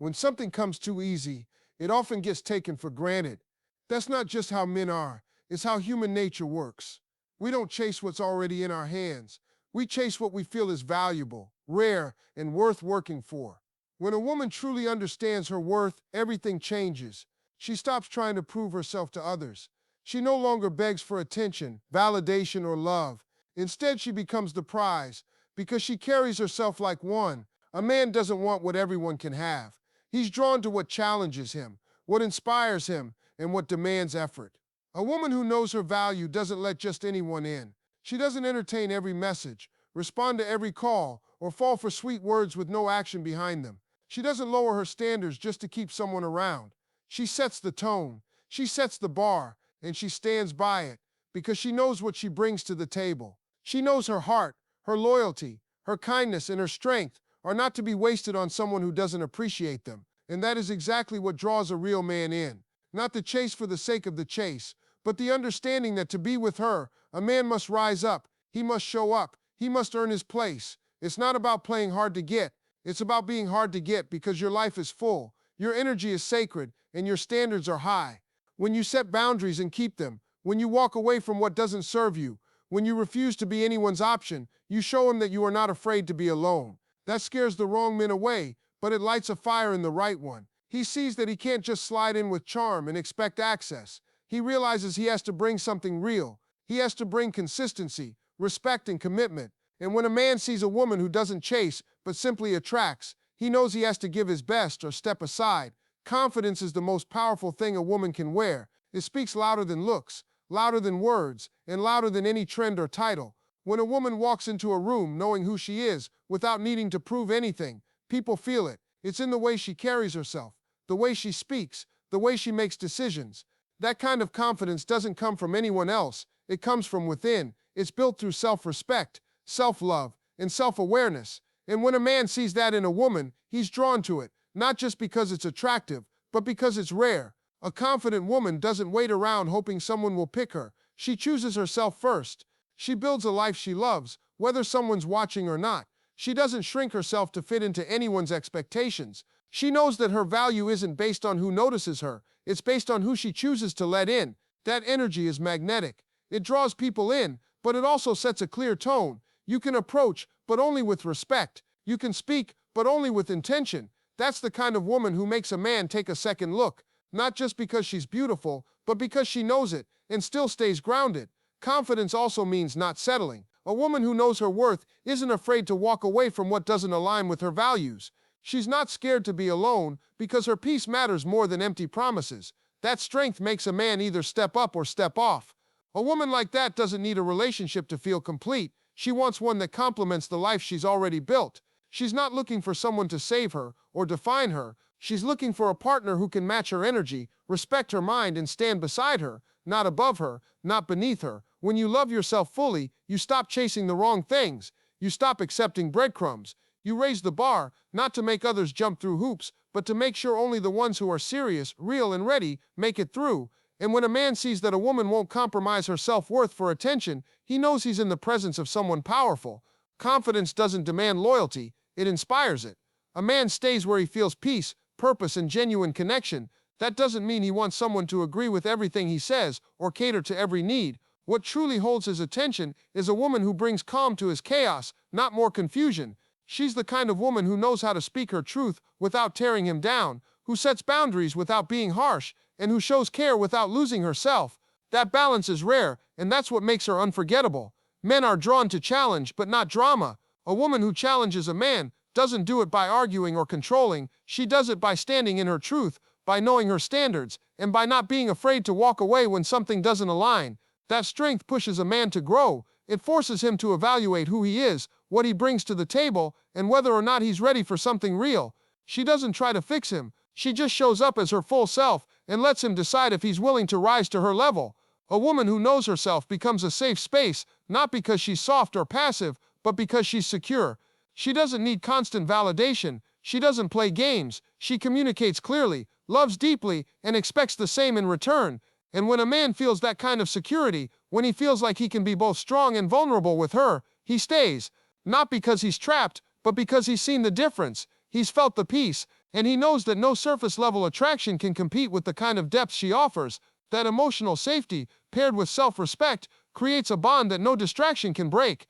When something comes too easy, it often gets taken for granted. That's not just how men are, it's how human nature works. We don't chase what's already in our hands. We chase what we feel is valuable, rare, and worth working for. When a woman truly understands her worth, everything changes. She stops trying to prove herself to others. She no longer begs for attention, validation, or love. Instead, she becomes the prize because she carries herself like one. A man doesn't want what everyone can have. He's drawn to what challenges him, what inspires him, and what demands effort. A woman who knows her value doesn't let just anyone in. She doesn't entertain every message, respond to every call, or fall for sweet words with no action behind them. She doesn't lower her standards just to keep someone around. She sets the tone, she sets the bar, and she stands by it because she knows what she brings to the table. She knows her heart, her loyalty, her kindness, and her strength are not to be wasted on someone who doesn't appreciate them. And that is exactly what draws a real man in. Not the chase for the sake of the chase, but the understanding that to be with her, a man must rise up, he must show up, he must earn his place. It's not about playing hard to get, it's about being hard to get because your life is full, your energy is sacred, and your standards are high. When you set boundaries and keep them, when you walk away from what doesn't serve you, when you refuse to be anyone's option, you show him that you are not afraid to be alone. That scares the wrong men away, but it lights a fire in the right one. He sees that he can't just slide in with charm and expect access. He realizes he has to bring something real. He has to bring consistency, respect, and commitment. And when a man sees a woman who doesn't chase, but simply attracts, he knows he has to give his best or step aside. Confidence is the most powerful thing a woman can wear. It speaks louder than looks, louder than words, and louder than any trend or title. When a woman walks into a room knowing who she is, without needing to prove anything, people feel it. It's in the way she carries herself, the way she speaks, the way she makes decisions. That kind of confidence doesn't come from anyone else. It comes from within. It's built through self-respect, self-love, and self-awareness. And when a man sees that in a woman, he's drawn to it, not just because it's attractive, but because it's rare. A confident woman doesn't wait around hoping someone will pick her. She chooses herself first. She builds a life she loves, whether someone's watching or not. She doesn't shrink herself to fit into anyone's expectations. She knows that her value isn't based on who notices her. It's based on who she chooses to let in. That energy is magnetic. It draws people in, but it also sets a clear tone. You can approach, but only with respect. You can speak, but only with intention. That's the kind of woman who makes a man take a second look, not just because she's beautiful, but because she knows it and still stays grounded. Confidence also means not settling. A woman who knows her worth isn't afraid to walk away from what doesn't align with her values. She's not scared to be alone because her peace matters more than empty promises. That strength makes a man either step up or step off. A woman like that doesn't need a relationship to feel complete. She wants one that complements the life she's already built. She's not looking for someone to save her or define her. She's looking for a partner who can match her energy, respect her mind, and stand beside her, not above her, not beneath her. When you love yourself fully, you stop chasing the wrong things. You stop accepting breadcrumbs. You raise the bar, not to make others jump through hoops, but to make sure only the ones who are serious, real, and ready make it through. And when a man sees that a woman won't compromise her self-worth for attention, he knows he's in the presence of someone powerful. Confidence doesn't demand loyalty, it inspires it. A man stays where he feels peace, purpose, and genuine connection. That doesn't mean he wants someone to agree with everything he says or cater to every need. What truly holds his attention is a woman who brings calm to his chaos, not more confusion. She's the kind of woman who knows how to speak her truth without tearing him down, who sets boundaries without being harsh, and who shows care without losing herself. That balance is rare, and that's what makes her unforgettable. Men are drawn to challenge, but not drama. A woman who challenges a man doesn't do it by arguing or controlling. She does it by standing in her truth, by knowing her standards, and by not being afraid to walk away when something doesn't align. That strength pushes a man to grow. It forces him to evaluate who he is, what he brings to the table, and whether or not he's ready for something real. She doesn't try to fix him. She just shows up as her full self and lets him decide if he's willing to rise to her level. A woman who knows herself becomes a safe space, not because she's soft or passive, but because she's secure. She doesn't need constant validation. She doesn't play games. She communicates clearly, loves deeply, and expects the same in return. And when a man feels that kind of security, when he feels like he can be both strong and vulnerable with her, he stays. Not because he's trapped, but because he's seen the difference. He's felt the peace. And he knows that no surface level attraction can compete with the kind of depth she offers. That emotional safety, paired with self respect, creates a bond that no distraction can break.